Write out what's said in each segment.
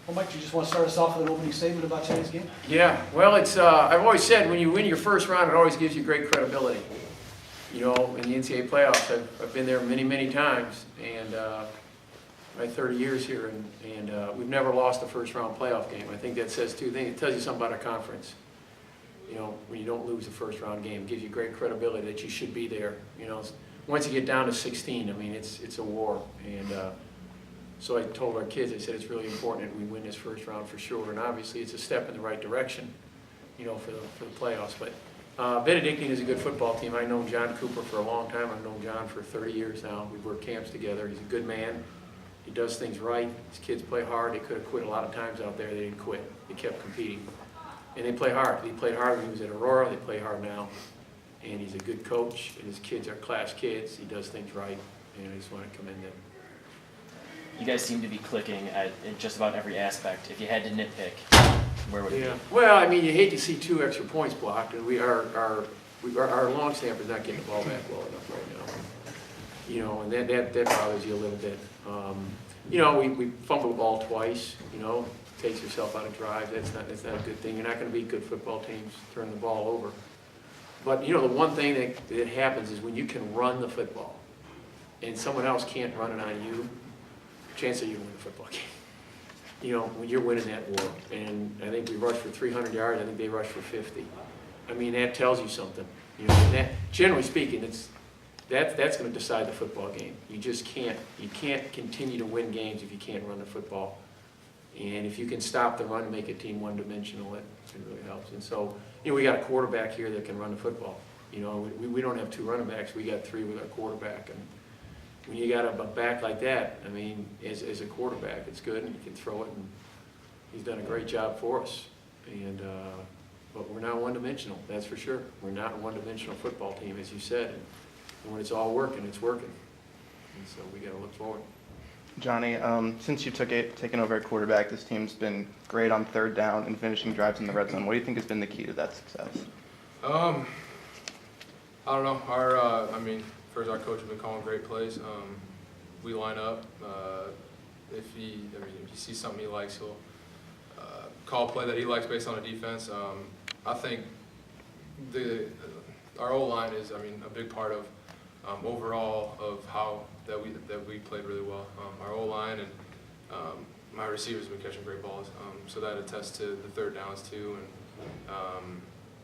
Well, Mike, you just want to start us off with an opening statement about today's game? Yeah, well, I've always said when you win your first round, it always gives you great credibility. You know, in the NCAA playoffs, I've been there many, many times, and my 30 years here, and we've never lost a first round playoff game. I think that says two things. It tells you something about our conference. You know, when you don't lose a first round game, it gives you great credibility that you should be there. You know, once you get down to 16, I mean, it's a war. And so I told our kids, I said it's really important that we win this first round for sure. And obviously, it's a step in the right direction, you know, for the playoffs. But Benedictine is a good football team. I've known John Cooper for a long time. I've known John for 30 years now. We've worked camps together. He's a good man. He does things right. His kids play hard. They could have quit a lot of times out there. They didn't quit. They kept competing. And they play hard. He played hard when he was at Aurora. They play hard now. And he's a good coach. And his kids are class kids. He does things right. And I just want to commend him. You guys seem to be clicking in just about every aspect. If you had to nitpick, where would it be? Well, I mean, you hate to see 2 extra points blocked, and our long snapper's not getting the ball back well enough right now. You know, and that bothers you a little bit. You know, we fumble the ball twice. You know, takes yourself out of drive. That's not a good thing. You're not going to beat good football teams turn the ball over. But you know, the one thing that happens is when you can run the football, and someone else can't run it on you, chance that you win the football game. You know, when you're winning that war. And I think we rushed for 300 yards. I think they rushed for 50. I mean, that tells you something. You know, and that, generally speaking, that's going to decide the football game. You just can't continue to win games if you can't run the football. And if you can stop the run and make a team one-dimensional, it really helps. And so, you know, we got a quarterback here that can run the football. You know, we don't have 2 running backs. We got 3 with our quarterback. And when you got a back like that, I mean, as a quarterback, it's good, and you can throw it, and he's done a great job for us. And but we're not one-dimensional, that's for sure. We're not a one-dimensional football team, as you said. And when it's all working, it's working. And so we got to look forward. Johnny, since you've taken over at quarterback, this team's been great on 3rd down and finishing drives in the red zone. What do you think has been the key to that success? I don't know. First, our coach has been calling great plays. We line up. If he sees something he likes, he'll call a play that he likes based on a defense. I think our O-line is, a big part of overall of how that we played really well. Our O-line and my receivers have been catching great balls, so that attests to the 3rd downs too. And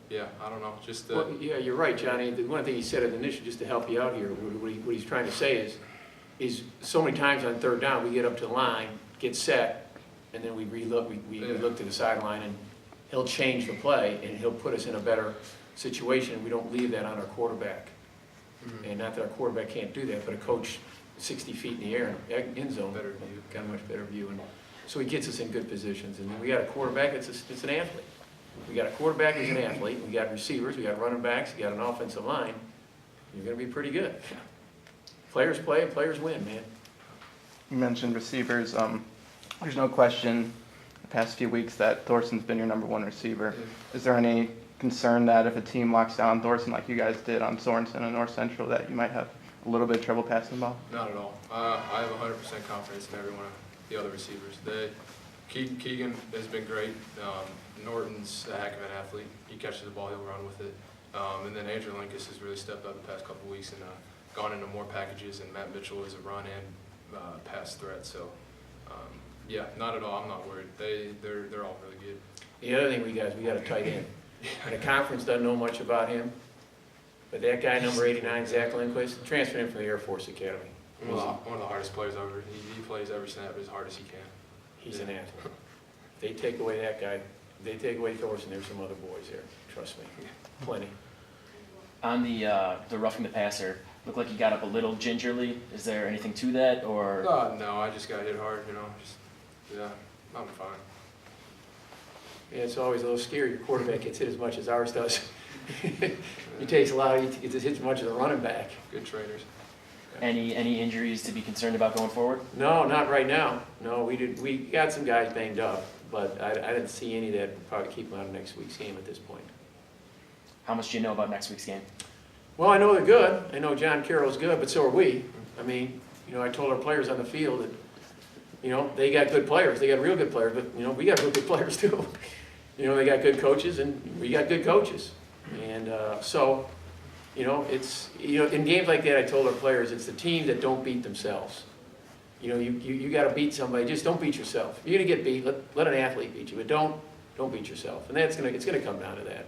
yeah, I don't know. Well, yeah, you're right, Johnny. The one thing he said initially, just to help you out here, what he's trying to say is so many times on 3rd down we get up to the line, get set, and then we relook. We look to the sideline, and he'll change the play, and he'll put us in a better situation. We don't leave that on our quarterback. Mm-hmm. And not that our quarterback can't do that, but a coach 60 feet in the air, end zone, got a much better view, and so he gets us in good positions. And then we got a quarterback that's an athlete. We got a quarterback who's an athlete. We got receivers. We got running backs. We got an offensive line. You're going to be pretty good. Players play and players win, man. You mentioned receivers. There's no question the past few weeks that Thorson's been your number 1 receiver. Yeah. Is there any concern that if a team locks down Thorson like you guys did on Sorensen and North Central, that you might have a little bit of trouble passing the ball? Not at all. I have 100% confidence in every one of the other receivers. Keegan has been great. Norton's a heck of an athlete. He catches the ball, he'll run with it. And then Andrew Linkus has really stepped up the past couple of weeks and gone into more packages, and Matt Mitchell is a run and pass threat. So, yeah, not at all. I'm not worried. They're all really good. The other thing we got a tight end. And the conference doesn't know much about him, but that guy, number 89, Zach Lindquist, transferred him from the Air Force Academy. One of the hardest players ever. He plays every snap as hard as he can. He's an athlete. If they take away that guy, they take away Thorson, there's some other boys there. Trust me, plenty. On the roughing the passer, looked like you got up a little gingerly. Is there anything to that, or? No, I just got hit hard. I'm fine. Yeah, it's always a little scary. Your quarterback gets hit as much as ours does. He takes a lot. He gets hit as much as a running back. Good trainers. Any injuries to be concerned about going forward? No, not right now. No, we got some guys banged up, but I didn't see any that would probably keep them out of next week's game at this point. How much do you know about next week's game? Well, I know they're good. I know John Carroll's good, but so are we. I mean, I told our players on the field that you know, they got good players, they got real good players, but, you know, we got real good players too. You know, they got good coaches and we got good coaches. And so, you know, it's, you know, in games like that, I told our players, it's the teams that don't beat themselves. You know, you got to beat somebody, just don't beat yourself. You're going to get beat, let an athlete beat you, but don't beat yourself. And it's going to come down to that.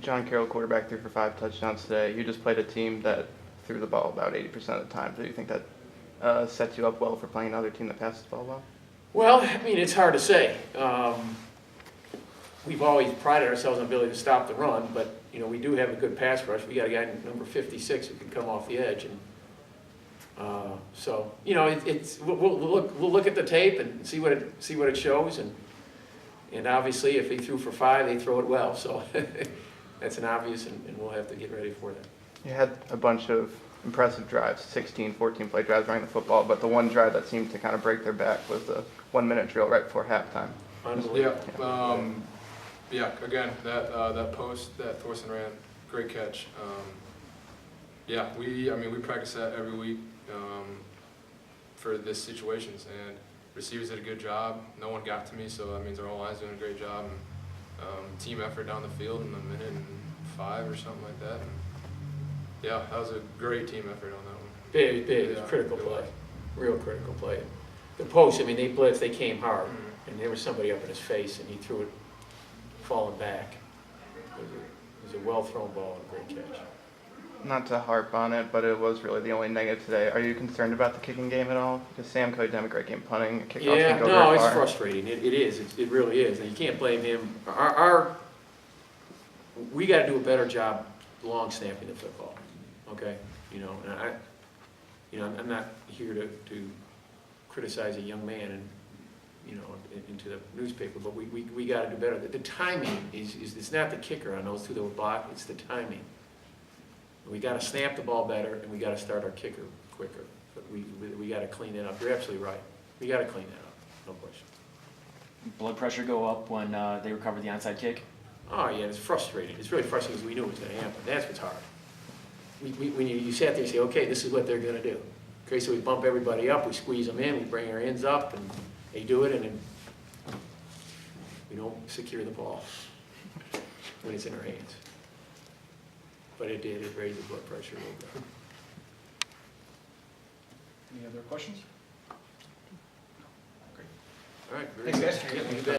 John Carroll, quarterback, threw for 5 touchdowns today. You just played a team that threw the ball about 80% of the time. Do you think that sets you up well for playing another team that passes the ball well? Well, I mean, it's hard to say. We've always prided ourselves on the ability to stop the run, but, you know, we do have a good pass rush. We got a guy number 56 who can come off the edge. And so, you know, we'll look at the tape and see what it shows. And obviously, if they threw for 5, they throw it well. So that's an obvious, and we'll have to get ready for that. You had a bunch of impressive drives, 16, 14-play drives running the football, but the one drive that seemed to kind of break their back was the 1-minute drill right before halftime. Yeah, again, that post that Thorson ran, great catch. Yeah, we practice that every week for this situations, and receivers did a good job. No one got to me, so that means our whole line's doing a great job. And, team effort down the field in a minute and 5 or something like that. And, yeah, that was a great team effort on that one. Big, Yeah, critical play, real critical play. The post, I mean, they blitzed, they came hard, and there was somebody up in his face, and he threw it falling back. It was a well-thrown ball and a great catch. Not to harp on it, but it was really the only negative today. Are you concerned about the kicking game at all? Because Sam Cody did a great game punting. Kickoffs Yeah, can go no, very it's far. frustrating. It is. It really is. And you can't blame him. We got to do a better job long snapping the football. Okay, you know, and I'm not here to criticize a young man and, you know, into the newspaper, but we got to do better. The timing is it's not the kicker on those two that were blocked. It's the timing. We got to snap the ball better, and we got to start our kicker quicker. But we got to clean that up. You're absolutely right. We got to clean that up, no question. Blood pressure go up when they recover the onside kick? Oh yeah, it's frustrating. It's really frustrating because we knew it was going to happen. That's what's hard. When you sat there and say, okay, this is what they're going to do. Okay, so we bump everybody up, we squeeze them in, we bring our ends up, and they do it, and then we don't secure the ball when it's in our hands. But it did. It raised the blood pressure a little bit. Any other questions? All right. Very Thanks, good. guys. Yeah, you bet.